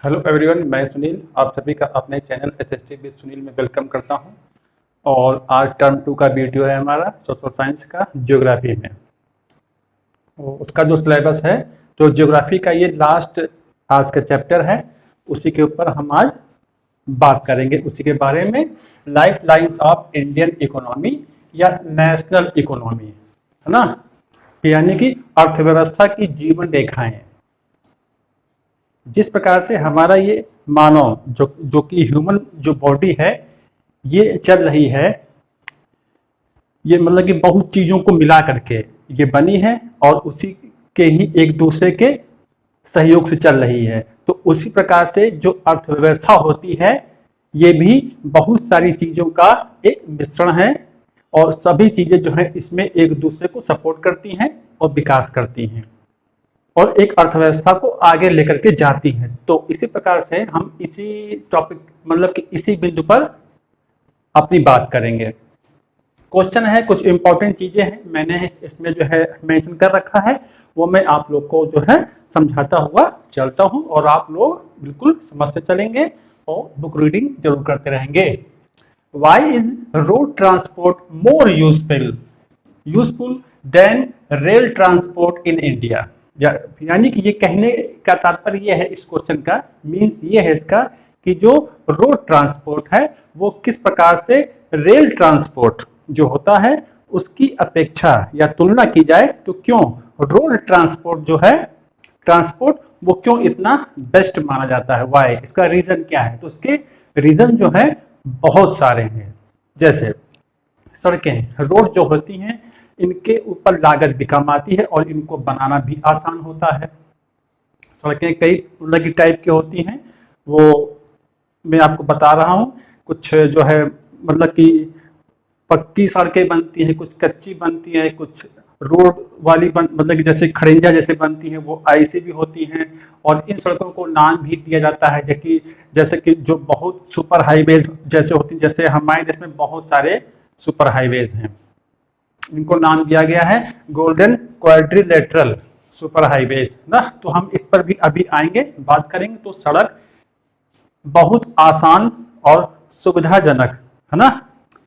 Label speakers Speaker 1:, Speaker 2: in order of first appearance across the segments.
Speaker 1: Hello everyone, मैं सुनील आप सभी का अपने चैनल SST विद सुनील में वेलकम करता हूं। और आज टर्म 2 का वीडियो है हमारा सोशल साइंस का ज्योग्राफी में। उसका जो सिलेबस है, जो ज्योग्राफी का ये लास्ट आज का चैप्टर है, उसी के ऊपर हम आज बात करेंगे। उसी के बारे में life lines of Indian economy या नेशनल इकोनॉमी, है ना, यानी कि अर्थव्यवस्था की जीवन रेखाएं। जिस प्रकार से हमारा ये मानव जो कि ह्यूमन जो बॉडी है ये चल रही है, ये मतलब कि बहुत चीज़ों को मिला करके ये बनी है और उसी के ही एक दूसरे के सहयोग से चल रही है। तो उसी प्रकार से जो अर्थव्यवस्था होती है ये भी बहुत सारी चीज़ों का एक मिश्रण है और सभी चीज़ें जो है इसमें एक दूसरे को सपोर्ट करती हैं और विकास करती हैं और एक अर्थव्यवस्था को आगे लेकर के जाती हैं। तो इसी प्रकार से हम इसी टॉपिक मतलब कि इसी बिंदु पर अपनी बात करेंगे। क्वेश्चन है, कुछ इंपॉर्टेंट चीजें हैं मैंने इसमें जो है मेंशन कर रखा है, वो मैं आप लोग को जो है समझाता हुआ चलता हूं और आप लोग बिल्कुल समझते चलेंगे और बुक रीडिंग जरूर करते रहेंगे। Why is road transport more useful than rail transport in India? यानी कि ये कहने का तात्पर्य ये है, इस क्वेश्चन का मीन्स ये है इसका कि जो रोड ट्रांसपोर्ट है वो किस प्रकार से रेल ट्रांसपोर्ट जो होता है उसकी अपेक्षा या तुलना की जाए तो क्यों रोड ट्रांसपोर्ट जो है ट्रांसपोर्ट वो क्यों इतना बेस्ट माना जाता है। वाई, इसका रीजन क्या है? तो इसके रीजन जो है बहुत सारे हैं। जैसे सड़कें, रोड जो होती हैं इनके ऊपर लागत भी कम आती है और इनको बनाना भी आसान होता है। सड़कें कई अलग टाइप की होती हैं, वो मैं आपको बता रहा हूँ। कुछ जो है मतलब कि पक्की सड़कें बनती हैं, कुछ कच्ची बनती हैं, कुछ रोड वाली मतलब कि जैसे खड़ंजा जैसे बनती हैं, वो ऐसी भी होती हैं। और इन सड़कों को नाम भी दिया जाता है जैसे कि जो बहुत सुपर हाईवेज जैसे होती हैं, जैसे हमारे देश में बहुत सारे सुपर हाईवेज हैं, इनको नाम दिया गया है गोल्डन क्वाड्रिलेटरल सुपर हाईवेज ना। तो हम इस पर भी अभी आएंगे, बात करेंगे। तो सड़क बहुत आसान और सुविधाजनक है ना,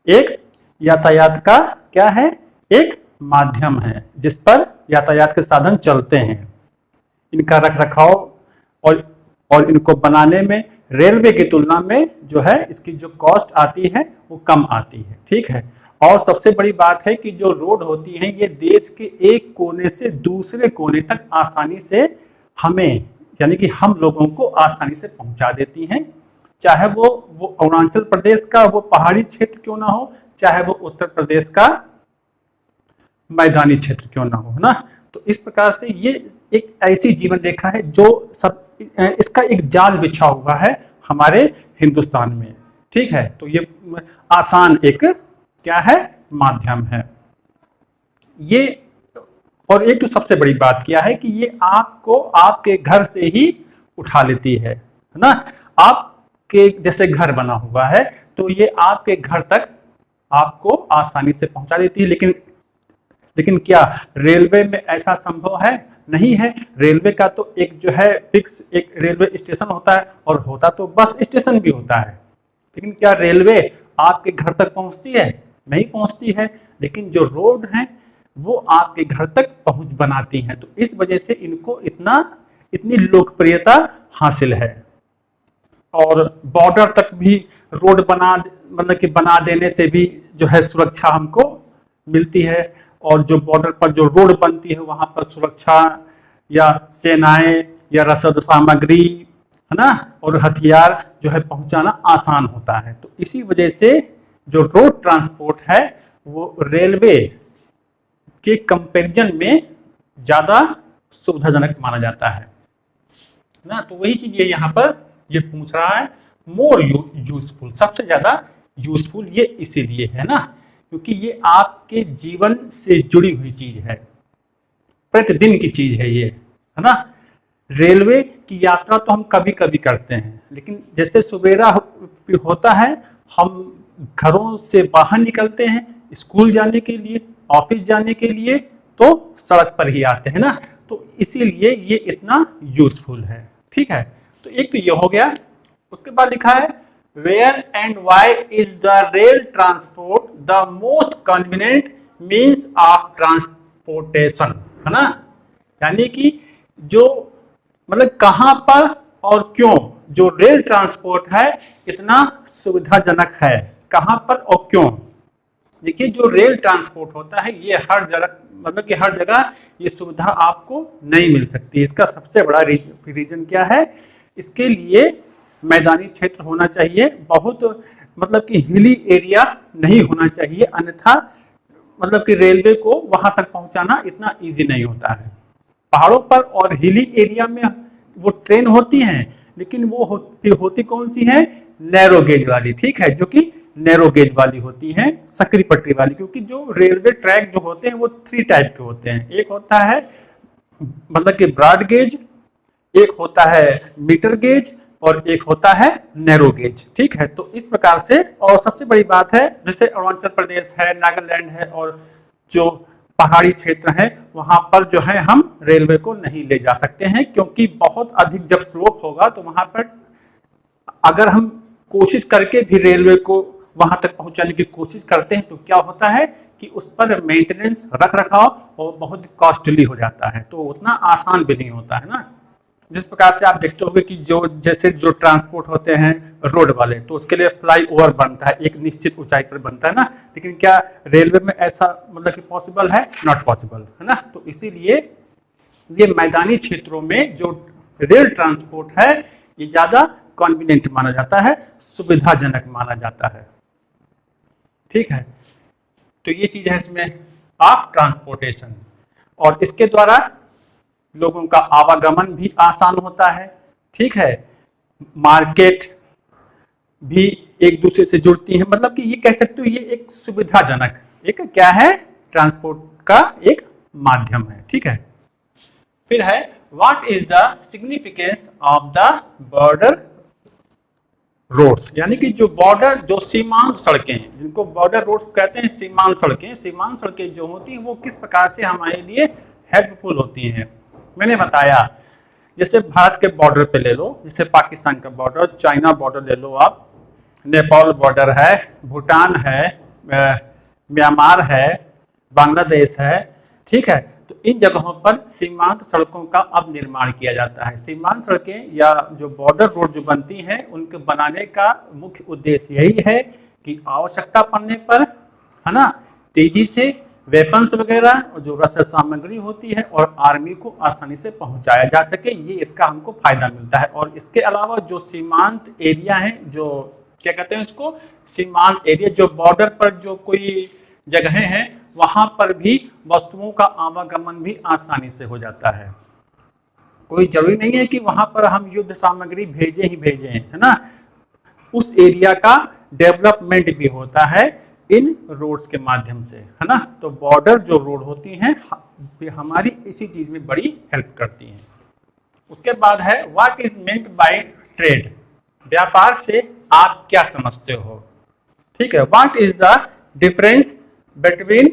Speaker 1: एक यातायात का क्या है, एक माध्यम है जिस पर यातायात के साधन चलते हैं। इनका रख रखाव और इनको बनाने में रेलवे की तुलना में जो है इसकी जो कॉस्ट आती है वो कम आती है, ठीक है। और सबसे बड़ी बात है कि जो रोड होती है ये देश के एक कोने से दूसरे कोने तक आसानी से हमें यानी कि हम लोगों को आसानी से पहुंचा देती हैं, चाहे वो अरुणाचल प्रदेश का वो पहाड़ी क्षेत्र क्यों ना हो, चाहे वो उत्तर प्रदेश का मैदानी क्षेत्र क्यों ना हो, है ना। तो इस प्रकार से ये एक ऐसी जीवन रेखा है जो सब इसका एक जाल बिछा हुआ है हमारे हिंदुस्तान में, ठीक है। तो ये आसान एक क्या है, माध्यम है ये। और एक तो सबसे बड़ी बात क्या है कि ये आपको आपके घर से ही उठा लेती है ना। आपके जैसे घर बना हुआ है तो ये आपके घर तक आपको आसानी से पहुंचा देती है। लेकिन क्या रेलवे में ऐसा संभव है? नहीं है। रेलवे का तो एक जो है फिक्स एक रेलवे स्टेशन होता है और होता तो बस स्टेशन भी होता है, लेकिन क्या रेलवे आपके घर तक पहुंचती है? नहीं पहुंचती है। लेकिन जो रोड हैं वो आपके घर तक पहुंच बनाती हैं। तो इस वजह से इनको इतनी लोकप्रियता हासिल है। और बॉर्डर तक भी रोड बना देने से भी जो है सुरक्षा हमको मिलती है। और जो बॉर्डर पर जो रोड बनती है वहां पर सुरक्षा या सेनाएं या रसद सामग्री, है ना, और हथियार जो है पहुंचाना आसान होता है। तो इसी वजह से जो रोड ट्रांसपोर्ट है वो रेलवे के कंपैरिजन में ज्यादा सुविधाजनक माना जाता है ना। तो वही चीज ये यहाँ पर ये पूछ रहा है, मोर यूजफुल, सबसे ज्यादा यूजफुल ये इसीलिए है ना क्योंकि ये आपके जीवन से जुड़ी हुई चीज है, प्रतिदिन की चीज है ये, है ना। रेलवे की यात्रा तो हम कभी कभी करते हैं, लेकिन जैसे सवेरा होता है हम घरों से बाहर निकलते हैं स्कूल जाने के लिए, ऑफिस जाने के लिए, तो सड़क पर ही आते हैं ना। तो इसीलिए ये इतना यूजफुल है, ठीक है। तो एक तो ये हो गया। उसके बाद लिखा है where and why is the rail transport the most convenient means of transportation, है ना। यानी कि जो मतलब कहां पर और क्यों जो रेल ट्रांसपोर्ट है इतना सुविधाजनक है, कहां पर और क्यों। देखिए जो रेल ट्रांसपोर्ट होता है ये हर जगह मतलब कि हर जगह ये सुविधा आपको नहीं मिल सकती। इसका सबसे बड़ा रीजन क्या है, इसके लिए मैदानी क्षेत्र होना चाहिए, बहुत मतलब कि हिली एरिया नहीं होना चाहिए, अन्यथा मतलब कि रेलवे को वहां तक पहुंचाना इतना इजी नहीं होता है। पहाड़ों पर और हिली एरिया में वो ट्रेन होती हैं, लेकिन वो होती कौन सी है, नैरो गेज वाली, ठीक है, जो कि नैरो गेज वाली होती हैं, सकरी पटरी वाली। क्योंकि जो रेलवे ट्रैक जो होते हैं वो 3 टाइप के होते हैं, एक होता है मतलब कि ब्रॉड गेज, एक होता है मीटर गेज और एक होता है नैरो गेज, ठीक है। तो इस प्रकार से, और सबसे बड़ी बात है जैसे अरुणाचल प्रदेश है, नागालैंड है और जो पहाड़ी क्षेत्र है वहां पर जो है हम रेलवे को नहीं ले जा सकते हैं, क्योंकि बहुत अधिक जब स्लोप होगा तो वहां पर अगर हम कोशिश करके भी रेलवे को वहां तक पहुंचाने की कोशिश करते हैं तो क्या होता है कि उस पर मेंटेनेंस रख रखाव और बहुत कॉस्टली हो जाता है, तो उतना आसान भी नहीं होता है ना। जिस प्रकार से आप देखते होंगे कि जो जैसे जो ट्रांसपोर्ट होते हैं रोड वाले, तो उसके लिए फ्लाई ओवर बनता है, एक निश्चित ऊंचाई पर बनता है ना, लेकिन क्या रेलवे में ऐसा मतलब कि पॉसिबल है, नॉट पॉसिबल, है ना। तो इसीलिए ये मैदानी क्षेत्रों में जो रेल ट्रांसपोर्ट है ये ज्यादा कन्वीनियंट माना जाता है, सुविधाजनक माना जाता है, ठीक है। तो ये चीज है इसमें ऑफ ट्रांसपोर्टेशन, और इसके द्वारा लोगों का आवागमन भी आसान होता है, ठीक है। मार्केट भी एक दूसरे से जुड़ती है, मतलब कि ये कह सकते हो ये एक सुविधाजनक एक क्या है, ट्रांसपोर्ट का एक माध्यम है, ठीक है। फिर है what is the significance of the border roads, यानी कि जो बॉर्डर जो सीमांत सड़कें हैं, जिनको बॉर्डर रोड्स कहते हैं, सीमांत सड़कें जो होती हैं वो किस प्रकार से हमारे लिए हेल्पफुल होती हैं। मैंने बताया जैसे भारत के बॉर्डर पे ले लो, जैसे पाकिस्तान का बॉर्डर, चाइना बॉर्डर ले लो आप, नेपाल बॉर्डर है, भूटान है, म्यांमार है, बांग्लादेश है, ठीक है। तो इन जगहों पर सीमांत सड़कों का अब निर्माण किया जाता है। सीमांत सड़कें या जो बॉर्डर रोड जो बनती हैं उनके बनाने का मुख्य उद्देश्य यही है कि आवश्यकता पड़ने पर, है ना, तेजी से वेपन्स वगैरह और जो रसद सामग्री होती है और आर्मी को आसानी से पहुंचाया जा सके, ये इसका हमको फायदा मिलता है। और इसके अलावा जो सीमांत एरिया है, जो क्या कहते हैं उसको, सीमांत एरिया, जो बॉर्डर पर जो कोई जगहें हैं वहां पर भी वस्तुओं का आवागमन भी आसानी से हो जाता है। कोई जरूरी नहीं है कि वहां पर हम युद्ध सामग्री भेजें ही भेजें, है ना। उस एरिया का डेवलपमेंट भी होता है इन रोड्स के माध्यम से, है ना। तो बॉर्डर जो रोड होती हैं हमारी इसी चीज में बड़ी हेल्प करती हैं। उसके बाद है what is meant by trade, व्यापार से आप क्या समझते हो, ठीक है। What is the difference between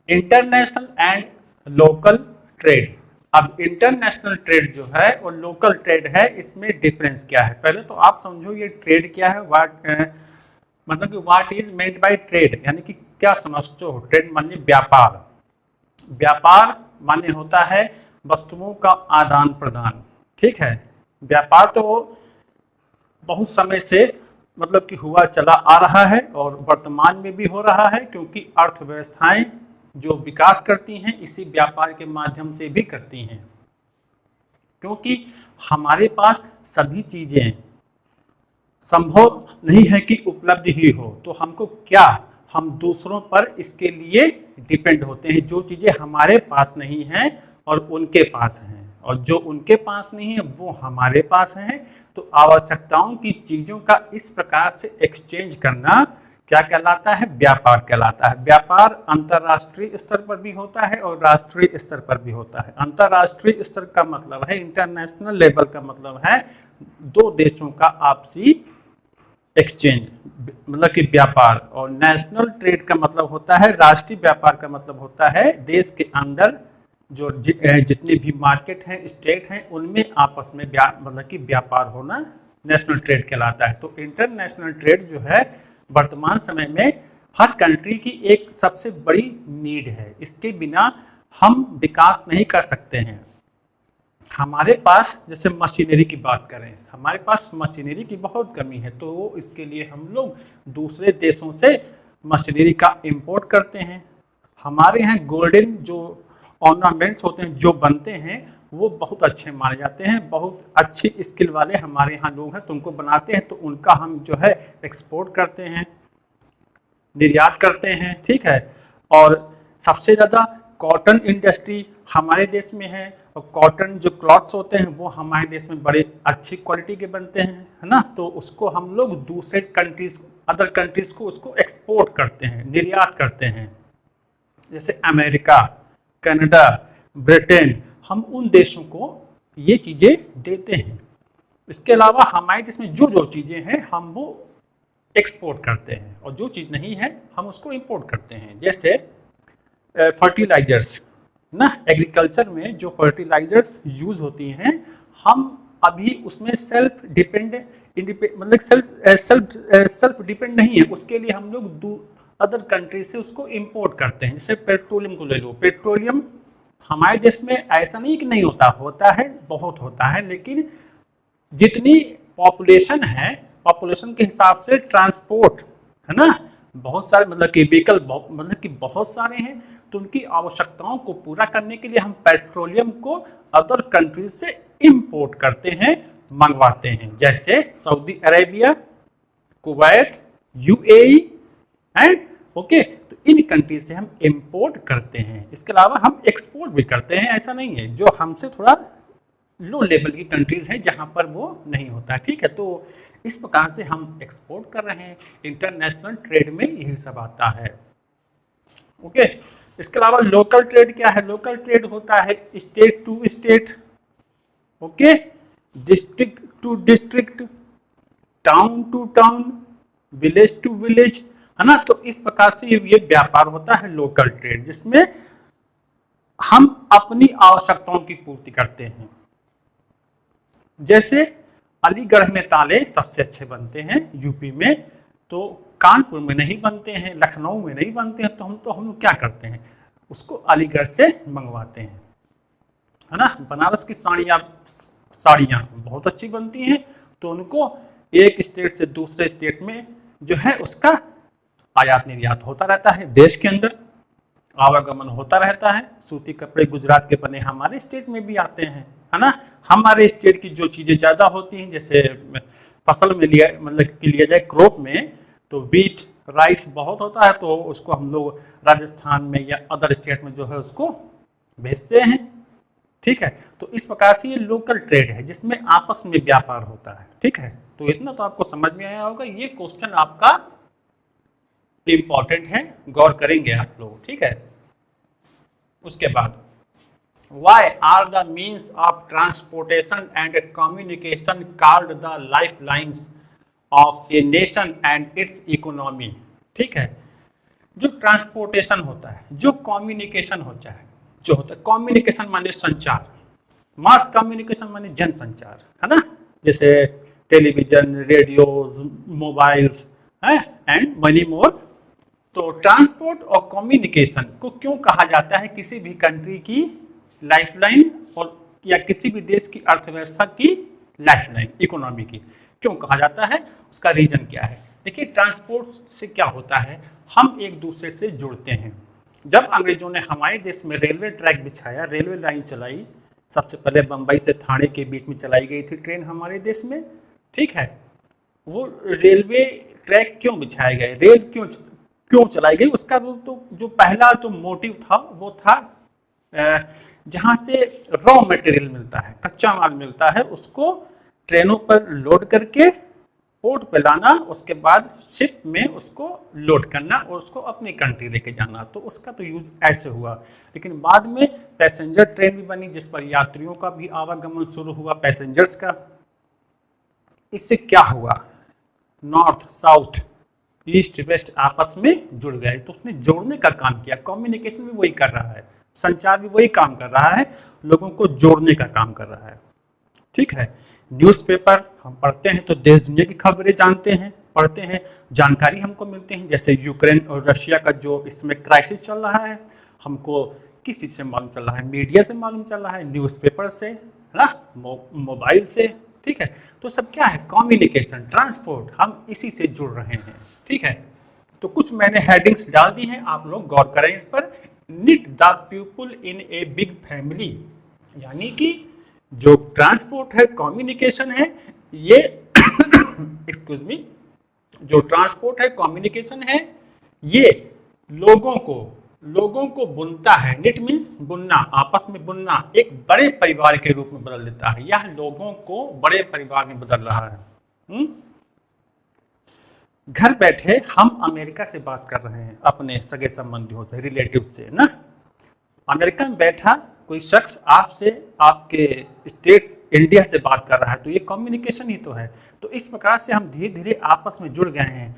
Speaker 1: international and local trade. अब इंटरनेशनल ट्रेड जो है और लोकल ट्रेड है, इसमें डिफरेंस क्या है। पहले तो आप समझो ये ट्रेड क्या है, मतलब कि what is meant by trade, यानी कि क्या समझते हो। ट्रेड माने व्यापार, व्यापार माने होता है वस्तुओं का आदान प्रदान, ठीक है। व्यापार तो बहुत समय से मतलब कि हुआ चला आ रहा है और वर्तमान में भी हो रहा है, क्योंकि अर्थव्यवस्थाएं जो विकास करती हैं इसी व्यापार के माध्यम से भी करती हैं। क्योंकि हमारे पास सभी चीजें संभव नहीं है कि उपलब्ध ही हो, तो हमको क्या, हम दूसरों पर इसके लिए डिपेंड होते हैं। जो चीजें हमारे पास नहीं हैं और उनके पास हैं, और जो उनके पास नहीं है वो हमारे पास हैं। तो आवश्यकताओं की चीजों का इस प्रकार से एक्सचेंज करना क्या कहलाता है, व्यापार कहलाता है। व्यापार अंतर्राष्ट्रीय स्तर पर भी होता है और राष्ट्रीय स्तर पर भी होता है। अंतर्राष्ट्रीय स्तर का मतलब है, इंटरनेशनल लेवल का मतलब है दो देशों का आपसी एक्सचेंज, मतलब कि व्यापार। और नेशनल ट्रेड का मतलब होता है, राष्ट्रीय व्यापार का मतलब होता है देश के अंदर जितने भी मार्केट हैं, स्टेट हैं, उनमें आपस में मतलब कि व्यापार होना नेशनल ट्रेड कहलाता है। तो इंटरनेशनल ट्रेड जो है वर्तमान समय में हर कंट्री की एक सबसे बड़ी नीड है। इसके बिना हम विकास नहीं कर सकते हैं। हमारे पास जैसे मशीनरी की बात करें, हमारे पास मशीनरी की बहुत कमी है, तो इसके लिए हम लोग दूसरे देशों से मशीनरी का इंपोर्ट करते हैं। हमारे यहाँ गोल्डन जो ऑर्नामेंट्स होते हैं जो बनते हैं वो बहुत अच्छे माने जाते हैं, बहुत अच्छी स्किल वाले हमारे यहाँ लोग हैं तो उनको बनाते हैं, तो उनका हम जो है एक्सपोर्ट करते हैं, निर्यात करते हैं, ठीक है। और सबसे ज़्यादा कॉटन इंडस्ट्री हमारे देश में है, और कॉटन जो क्लॉथ्स होते हैं वो हमारे देश में बड़े अच्छी क्वालिटी के बनते हैं, है ना। तो उसको हम लोग दूसरे कंट्रीज, अदर कंट्रीज को उसको एक्सपोर्ट करते हैं, निर्यात करते हैं, जैसे अमेरिका, कनाडा, ब्रिटेन, हम उन देशों को ये चीज़ें देते हैं। इसके अलावा हमारे देश में जो जो चीज़ें हैं हम वो एक्सपोर्ट करते हैं, और जो चीज़ नहीं है हम उसको इंपोर्ट करते हैं। जैसे फर्टिलाइजर्स ना, एग्रीकल्चर में जो फर्टिलाइजर्स यूज़ होती हैं, हम अभी उसमें सेल्फ डिपेंड मतलब सेल्फ डिपेंड नहीं है, उसके लिए हम लोग अदर कंट्री से उसको इंपोर्ट करते हैं। जैसे पेट्रोलियम को ले लो, पेट्रोलियम हमारे देश में ऐसा नहीं कि नहीं होता, होता है, बहुत होता है, लेकिन जितनी पॉपुलेशन है, पॉपुलेशन के हिसाब से ट्रांसपोर्ट है ना, बहुत सारे मतलब कि व्हीकल मतलब कि बहुत सारे हैं, तो उनकी आवश्यकताओं को पूरा करने के लिए हम पेट्रोलियम को अदर कंट्रीज से इंपोर्ट करते हैं, मंगवाते हैं। जैसे Saudi Arabia, Kuwait, UAE and okay, तो इन कंट्रीज से हम इंपोर्ट करते हैं। इसके अलावा हम एक्सपोर्ट भी करते हैं, ऐसा नहीं है, जो हमसे थोड़ा लो लेवल की कंट्रीज हैं जहां पर वो नहीं होता है, ठीक है। तो इस प्रकार से हम एक्सपोर्ट कर रहे हैं। इंटरनेशनल ट्रेड में यही सब आता है, ओके। इसके अलावा लोकल ट्रेड क्या है? लोकल ट्रेड होता है state to state, okay, district to district, town to town, village to village, है ना। तो इस प्रकार से ये व्यापार होता है लोकल ट्रेड, जिसमें हम अपनी आवश्यकताओं की पूर्ति करते हैं। जैसे अलीगढ़ में ताले सबसे अच्छे बनते हैं यूपी में, तो कानपुर में नहीं बनते हैं, लखनऊ में नहीं बनते हैं, तो हम क्या करते हैं, उसको अलीगढ़ से मंगवाते हैं, है ना। बनारस की साड़ियाँ बहुत अच्छी बनती हैं, तो उनको एक स्टेट से दूसरे स्टेट में जो है उसका आयात निर्यात होता रहता है, देश के अंदर आवागमन होता रहता है। सूती कपड़े गुजरात के बने हमारे स्टेट में भी आते हैं, है ना। हमारे स्टेट की जो चीज़ें ज़्यादा होती हैं, जैसे फसल में लिया मतलब कि लिया जाए क्रॉप में, तो व्हीट, राइस बहुत होता है, तो उसको हम लोग राजस्थान में या अदर स्टेट में जो है उसको भेजते हैं, ठीक है। तो इस प्रकार से ये लोकल ट्रेड है जिसमें आपस में व्यापार होता है, ठीक है। तो इतना तो आपको समझ में आया होगा। ये क्वेश्चन आपका इंपॉर्टेंट है, गौर करेंगे आप लोग, ठीक है। उसके बाद why are the means of transportation and communication called the lifelines of a nation and its economy? ठीक है, जो ट्रांसपोर्टेशन होता है, जो कम्युनिकेशन होता है, जो होता है कम्युनिकेशन माने संचार, मास कम्युनिकेशन माने जनसंचार, है ना। जैसे television, radios, mobiles and money मोर। तो ट्रांसपोर्ट और कम्युनिकेशन को क्यों कहा जाता है किसी भी कंट्री की लाइफलाइन, और या किसी भी देश की अर्थव्यवस्था की लाइफलाइन, इकोनॉमी की क्यों कहा जाता है, उसका रीजन क्या है? देखिए, ट्रांसपोर्ट से क्या होता है, हम एक दूसरे से जुड़ते हैं। जब अंग्रेजों ने हमारे देश में रेलवे ट्रैक बिछाया, रेलवे लाइन चलाई, सबसे पहले बम्बई से थाने के बीच में चलाई गई थी ट्रेन हमारे देश में, ठीक है। वो रेलवे ट्रैक क्यों बिछाए गए, रेल क्यों चलाई गई, उसका तो जो पहला जो मोटिव था वो था जहाँ से रॉ मटेरियल मिलता है, कच्चा माल मिलता है, उसको ट्रेनों पर लोड करके पोर्ट पे लाना, उसके बाद शिप में उसको लोड करना और उसको अपनी कंट्री लेके जाना। तो उसका तो यूज ऐसे हुआ। लेकिन बाद में पैसेंजर ट्रेन भी बनी जिस पर यात्रियों का भी आवागमन शुरू हुआ, पैसेंजर्स का। इससे क्या हुआ, नॉर्थ साउथ ईस्ट वेस्ट आपस में जुड़ गए, तो उसने जोड़ने का काम किया। कम्युनिकेशन भी वही कर रहा है, संचार भी वही काम कर रहा है, लोगों को जोड़ने का काम कर रहा है। ठीक है, न्यूज़पेपर हम पढ़ते हैं तो देश दुनिया की खबरें जानते हैं, पढ़ते हैं, जानकारी हमको मिलते हैं। जैसे यूक्रेन और रशिया का जो इसमें क्राइसिस चल रहा है, हमको किस चीज़ से मालूम चल रहा है? मीडिया से मालूम चल रहा है, न्यूज़पेपर से, है ना, मोबाइल से। ठीक है, तो सब क्या है? कम्युनिकेशन, ट्रांसपोर्ट, हम इसी से जुड़ रहे हैं। ठीक है, तो कुछ मैंने हेडिंग्स डाल दी हैं, आप लोग गौर करें इस पर। Neat the people in a big family, यानी कि जो ट्रांसपोर्ट है, कम्युनिकेशन है, ये एक्सक्यूज मी, जो ट्रांसपोर्ट है, कम्युनिकेशन है, ये लोगों को बुनता है। निट मीन्स बुनना, आपस में बुनना, एक बड़े परिवार के रूप में बदल देता है। यह लोगों को बड़े परिवार में बदल रहा है। घर बैठे हम अमेरिका से बात कर रहे हैं, अपने सगे संबंधियों से, रिलेटिव से ना। अमेरिका में बैठा कोई शख्स आपसे, आपके स्टेट्स इंडिया से बात कर रहा है, तो ये कम्युनिकेशन ही तो है। तो इस प्रकार से हम धीरे धीरे आपस में जुड़ गए हैं।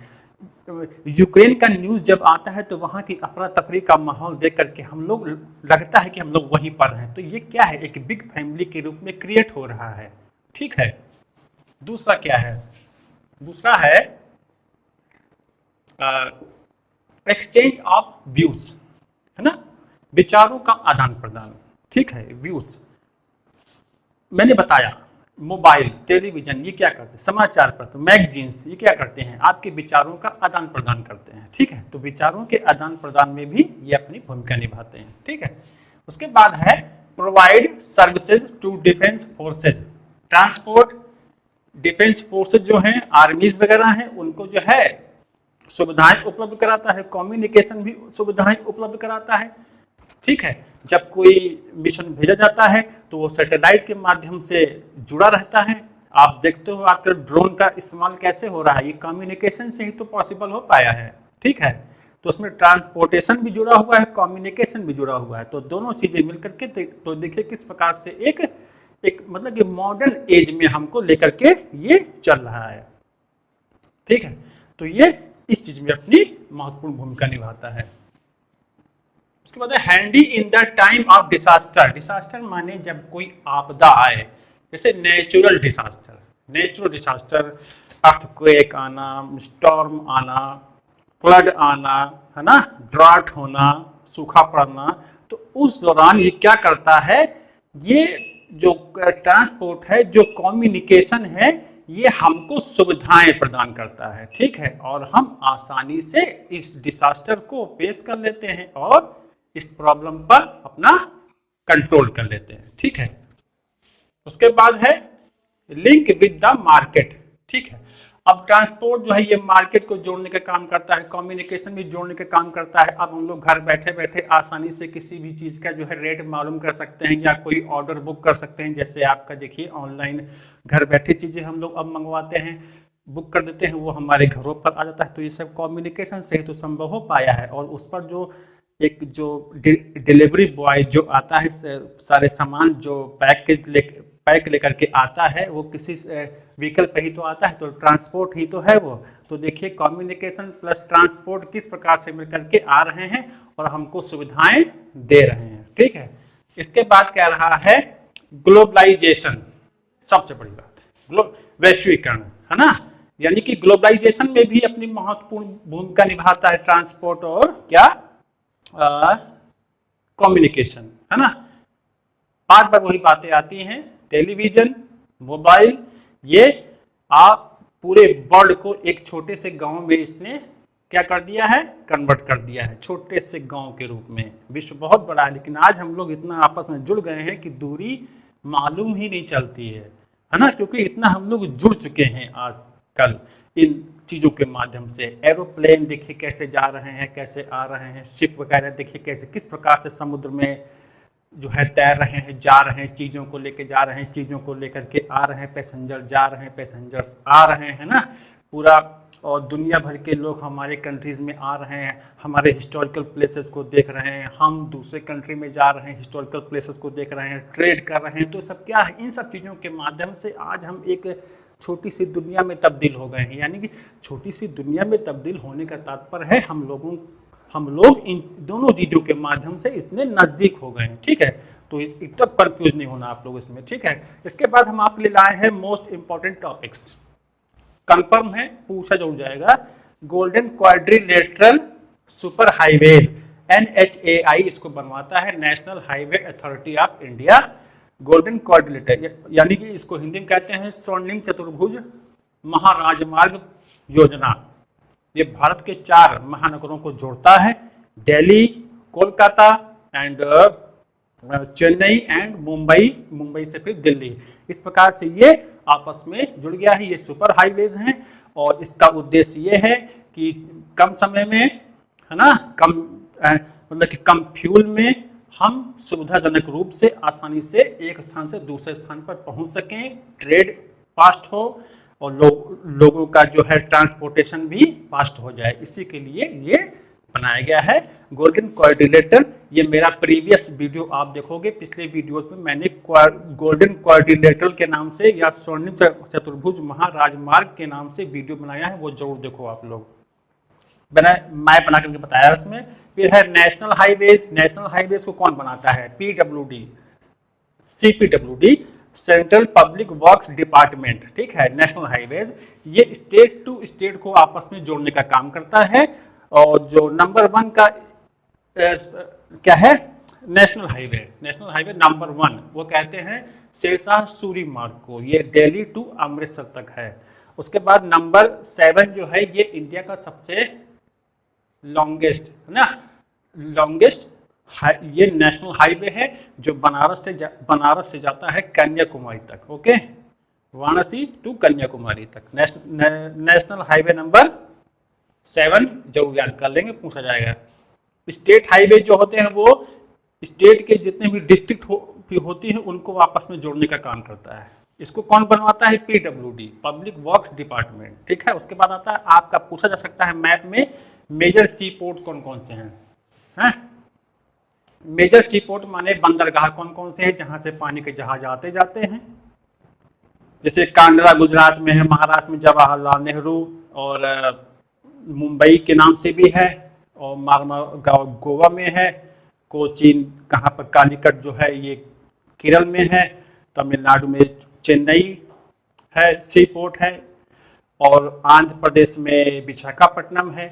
Speaker 1: यूक्रेन का न्यूज़ जब आता है तो वहाँ की अफरा तफरी का माहौल देख करके हम लोग, लगता है कि हम लोग वहीं पर हैं। तो ये क्या है? एक बिग फैमिली के रूप में क्रिएट हो रहा है। ठीक है, दूसरा क्या है? दूसरा है एक्सचेंज ऑफ व्यूज, है ना, विचारों का आदान प्रदान। ठीक है, व्यूज मैंने बताया। मोबाइल, टेलीविजन, ये क्या करते हैं? समाचार पत्र, मैगजीन्स, ये क्या करते हैं? आपके विचारों का आदान प्रदान करते हैं। ठीक है, तो विचारों के आदान प्रदान में भी ये अपनी भूमिका निभाते हैं। ठीक है, उसके बाद है provide services to defence forces. Transport, defence forces जो हैं, आर्मीज वगैरह हैं, उनको जो है सुविधाएं उपलब्ध कराता है। कम्युनिकेशन भी सुविधाएं उपलब्ध कराता है। ठीक है, जब कोई मिशन भेजा जाता है तो वो सैटेलाइट के माध्यम से जुड़ा रहता है। आप देखते हो आजकल ड्रोन का इस्तेमाल कैसे हो रहा है, ये कम्युनिकेशन से ही तो पॉसिबल हो पाया है। ठीक है, तो उसमें ट्रांसपोर्टेशन भी जुड़ा हुआ है, कम्युनिकेशन भी जुड़ा हुआ है। तो दोनों चीजें मिलकर के तो देखिए किस प्रकार से एक मतलब कि मॉडर्न एज में हमको लेकर के ये चल रहा है। ठीक है, तो ये इस चीज में अपनी महत्वपूर्ण भूमिका निभाता है। उसके बाद है handy in the time of disaster. Disaster माने जब कोई आपदा आए, जैसे नेचुरल डिसास्टर, अर्थक्वेक आना, स्टॉर्म आना, फ्लड आना, है ना, ड्राट होना, सूखा पड़ना। तो उस दौरान ये क्या करता है? ये जो ट्रांसपोर्ट है, जो कम्युनिकेशन है, ये हमको सुविधाएं प्रदान करता है। ठीक है, और हम आसानी से इस डिसास्टर को पेश कर लेते हैं और इस प्रॉब्लम पर अपना कंट्रोल कर लेते हैं। ठीक है, उसके बाद है लिंक विद द मार्केट। ठीक है, अब ट्रांसपोर्ट जो है ये मार्केट को जोड़ने का काम करता है, कम्युनिकेशन भी जोड़ने का काम करता है। अब हम लोग घर बैठे बैठे आसानी से किसी भी चीज़ का जो है रेट मालूम कर सकते हैं या कोई ऑर्डर बुक कर सकते हैं। जैसे आपका देखिए ऑनलाइन घर बैठे चीज़ें हम लोग अब मंगवाते हैं, बुक कर देते हैं, वो हमारे घरों पर आ जाता है। तो ये सब कम्युनिकेशन से ही तो संभव हो पाया है। और उस पर जो एक जो डिलीवरी बॉय जो आता है, सारे सामान जो पैक लेकर के आता है, वो किसी व्हीकल पे ही तो आता है, तो ट्रांसपोर्ट ही तो है वो। तो देखिए कम्युनिकेशन प्लस ट्रांसपोर्ट किस प्रकार से मिलकर के आ रहे हैं और हमको सुविधाएं दे रहे हैं। ठीक है, इसके बाद कह रहा है ग्लोबलाइजेशन, सबसे बड़ी बात, वैश्वीकरण, है ना, यानी कि ग्लोबलाइजेशन में भी अपनी महत्वपूर्ण भूमिका निभाता है ट्रांसपोर्ट और क्या कम्युनिकेशन, है ना। बार बार वही बातें आती हैं, टेलीविजन, मोबाइल, ये आप पूरे वर्ल्ड को एक छोटे से गांव में इसने क्या कर दिया है? कन्वर्ट कर दिया है, छोटे से गांव के रूप में। विश्व बहुत बड़ा है, लेकिन आज हम लोग इतना आपस में जुड़ गए हैं कि दूरी मालूम ही नहीं चलती है ना, क्योंकि इतना हम लोग जुड़ चुके हैं आजकल इन चीज़ों के माध्यम से। एरोप्लेन देखिए कैसे जा रहे हैं, कैसे आ रहे हैं, शिप वगैरह देखिए कैसे किस प्रकार से समुद्र में जो है तैर रहे हैं, जा रहे हैं, चीज़ों को लेके जा रहे हैं, चीज़ों को लेकर के आ रहे हैं, पैसेंजर जा रहे हैं, पैसेंजर्स आ रहे हैं ना, पूरा। और दुनिया भर के लोग हमारे कंट्रीज़ में आ रहे हैं, हमारे हिस्टोरिकल प्लेसेस को देख रहे हैं, हम दूसरे कंट्री में जा रहे हैं, हिस्टोरिकल प्लेसेस को देख रहे हैं, ट्रेड कर रहे हैं। तो सब क्या है? इन सब चीज़ों के माध्यम से आज हम एक छोटी सी दुनिया में तब्दील हो गए हैं। यानी कि छोटी सी दुनिया में तब्दील होने का तात्पर्य है हम लोगों हम लोग इन दोनों चीज़ों के माध्यम से इतने नज़दीक हो गए हैं, ठीक है। तो एकदम कंफ्यूज नहीं होना आप लोग इसमें, ठीक है। इसके बाद हम आपके लिए लाए हैं मोस्ट इंपॉर्टेंट टॉपिक्स, कंफर्म है, पूछा जरूर जाएगा। Golden quadrilateral super highways, NHAI इसको बनवाता है, national highway authority of India. Golden quadrilateral यानी कि इसको हिंदी में कहते हैं स्वर्णिम चतुर्भुज महाराजमार्ग योजना। ये भारत के 4 महानगरों को जोड़ता है, दिल्ली, कोलकाता एंड चेन्नई एंड मुंबई, मुंबई से फिर दिल्ली। इस प्रकार से ये आपस में जुड़ गया है। ये सुपर हाईवेज हैं और इसका उद्देश्य ये है कि कम समय में, है ना, कम मतलब कि कम फ्यूल में हम सुविधाजनक रूप से आसानी से एक स्थान से दूसरे स्थान पर पहुंच सकें, ट्रेड फास्ट हो और लोगों का जो है ट्रांसपोर्टेशन भी फास्ट हो जाए, इसी के लिए ये बनाया गया है गोल्डन क्वाड्रिलेटर। ये मेरा प्रीवियस वीडियो आप देखोगे, पिछले वीडियोस में मैंने गोल्डन क्वाड्रिलेटर के नाम से या स्वर्णिम चतुर्भुज महाराजमार्ग के नाम से वीडियो बनाया है, वो जरूर देखो आप लोग। मैप बना करके बताया उसमें। फिर है नेशनल हाईवेज। नेशनल हाईवेज को कौन बनाता है? PWD, CPWD, central public works department, ठीक है। नेशनल हाईवेज ये स्टेट टू स्टेट को आपस में जोड़ने का काम करता है। और जो नंबर 1 का क्या है? National highway. National highway number 1 वो कहते हैं शेरशाह सूरी मार्ग को, ये दिल्ली टू अमृतसर तक है। उसके बाद नंबर 7 जो है ये इंडिया का सबसे लॉन्गेस्ट, है ना, लॉन्गेस्ट ये नेशनल हाईवे है जो बनारस से जाता है कन्याकुमारी तक, ओके, वाराणसी टू कन्याकुमारी तक। नेशनल हाईवे नंबर 7 जरूर याद कर लेंगे, पूछा जाएगा। स्टेट हाईवे जो होते हैं वो स्टेट के जितने भी डिस्ट्रिक्ट होती है उनको आपस में जोड़ने का काम करता है। इसको कौन बनवाता है? PWD, पब्लिक वर्क्स डिपार्टमेंट, ठीक है। उसके बाद आता है, आपका पूछा जा सकता है मैप में मेजर सी पोर्ट कौन कौन से हैं? मेजर सी पोर्ट माने बंदरगाह कौन कौन से हैं जहां से पानी के जहाज आते जाते हैं। जैसे कांडला गुजरात में है, महाराष्ट्र में जवाहरलाल नेहरू, और मुंबई के नाम से भी है, और मारगांव गोवा में है, कोचीन कहाँ पर, कालीकट जो है ये केरल में है, तमिलनाडु में चेन्नई है, सी पोर्ट है, और आंध्र प्रदेश में विशाखापट्टनम है,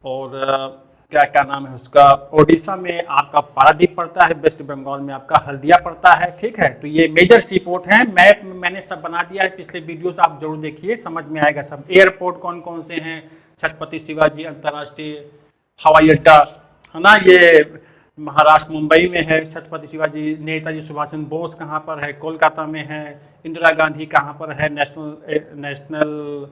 Speaker 1: और क्या नाम है उसका, ओडिशा में आपका पारादीप पड़ता है, वेस्ट बंगाल में आपका हल्दिया पड़ता है, ठीक है। तो ये मेजर सी पोर्ट हैं। मैप में मैंने सब बना दिया है, पिछले वीडियोस आप जरूर देखिए, समझ में आएगा सब। एयरपोर्ट कौन कौन से हैं? छत्रपति शिवाजी अंतर्राष्ट्रीय हवाई अड्डा, है ना, ये महाराष्ट्र मुंबई में है। छत्रपति शिवाजी, नेताजी सुभाष चंद्र बोस कहाँ पर है? कोलकाता में है। इंदिरा गांधी कहाँ पर है? नेशनल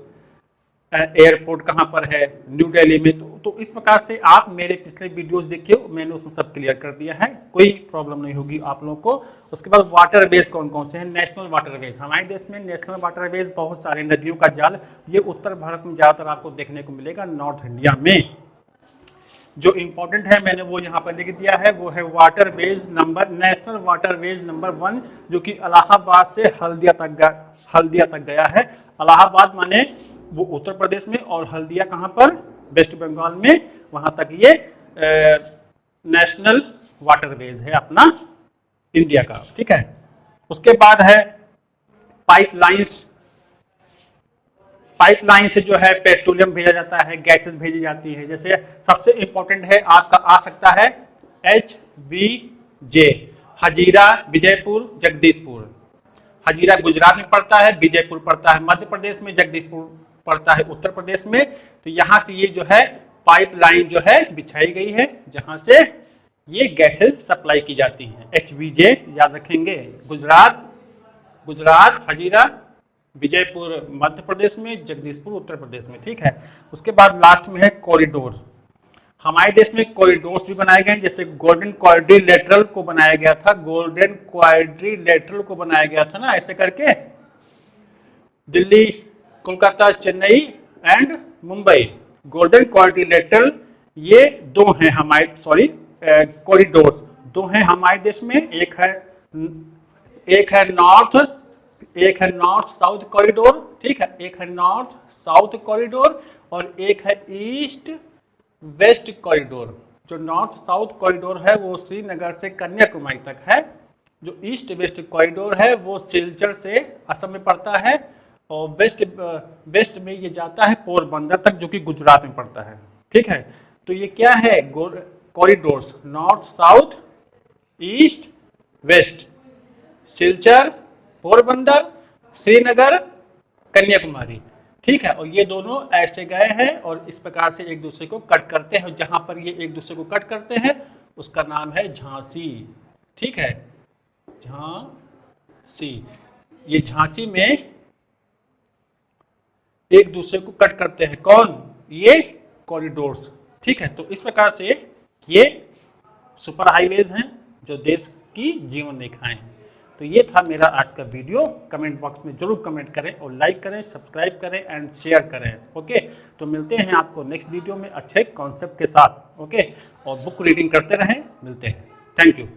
Speaker 1: एयरपोर्ट कहाँ पर है? न्यू दिल्ली में। तो इस प्रकार से आप मेरे पिछले वीडियोस देखिए, मैंने उसमें सब क्लियर कर दिया है, कोई प्रॉब्लम नहीं होगी आप लोगों को। उसके बाद वाटरवेज कौन कौन से हैं? National waterways. हमारे देश में नेशनल वाटरवेज बहुत सारे नदियों का जाल, ये उत्तर भारत में ज़्यादातर आपको देखने को मिलेगा, नॉर्थ इंडिया में। जो इम्पोर्टेंट है मैंने वो यहाँ पर लिख दिया है, वो है waterways number, national waterways number 1, जो कि इलाहाबाद से हल्दिया तक गया है। इलाहाबाद माने वो उत्तर प्रदेश में, और हल्दिया कहाँ पर? वेस्ट बंगाल में। वहाँ तक ये नेशनल वाटरवेज है अपना इंडिया का, ठीक है। उसके बाद है पाइपलाइन से जो है पेट्रोलियम भेजा जाता है, गैसेस भेजी जाती है। जैसे सबसे इंपॉर्टेंट है आपका आ सकता है HVJ, हजीरा विजयपुर जगदीशपुर। हजीरा गुजरात में पड़ता है, विजयपुर पड़ता है मध्य प्रदेश में, जगदीशपुर पड़ता है उत्तर प्रदेश में। तो यहाँ से ये जो है पाइपलाइन जो है बिछाई गई है, जहाँ से ये गैसेस सप्लाई की जाती हैं। HVJ याद रखेंगे, गुजरात हजीरा, विजयपुर मध्य प्रदेश में, जगदीशपुर उत्तर प्रदेश में, ठीक है। उसके बाद लास्ट में है कॉरिडोर। हमारे देश में कॉरिडोर्स भी बनाए गए हैं, जैसे गोल्डन क्वाड्रिलेटरल को बनाया गया था, गोल्डन क्वाड्रिलेटरल को बनाया गया था ना, ऐसे करके Delhi, Kolkata, Chennai and Mumbai. Golden quadrilateral ये दो हैं हमारे, कॉरिडोर्स दो हैं हमारे देश में। एक है नॉर्थ साउथ कॉरिडोर, ठीक है, एक है नॉर्थ साउथ कॉरिडोर, और एक है ईस्ट वेस्ट कॉरिडोर, जो नॉर्थ साउथ कॉरिडोर है वो श्रीनगर से कन्याकुमारी तक है। जो ईस्ट वेस्ट कॉरिडोर है वो सिलचर से असम में पड़ता है, और वेस्ट में ये जाता है पोरबंदर तक, जो कि गुजरात में पड़ता है। ठीक है, तो ये क्या है, corridors, north south east west, Silchar, Porbandar, Srinagar, Kanyakumari. ठीक है, और ये दोनों ऐसे गए हैं और इस प्रकार से एक दूसरे को कट करते हैं। जहां पर ये एक दूसरे को कट करते हैं उसका नाम है झांसी। ठीक है, झांसी, ये झांसी में एक दूसरे को कट करते हैं। कौन? ये कॉरिडोर्स। ठीक है, तो इस प्रकार से ये सुपर हाईवेज हैं जो देश की जीवन रेखाएं हैं। तो ये था मेरा आज का वीडियो। कमेंट बॉक्स में जरूर कमेंट करें और लाइक करें, सब्सक्राइब करें एंड शेयर करें। ओके, तो मिलते हैं आपको नेक्स्ट वीडियो में अच्छे कॉन्सेप्ट के साथ। ओके, और बुक रीडिंग करते रहें। मिलते हैं, थैंक यू।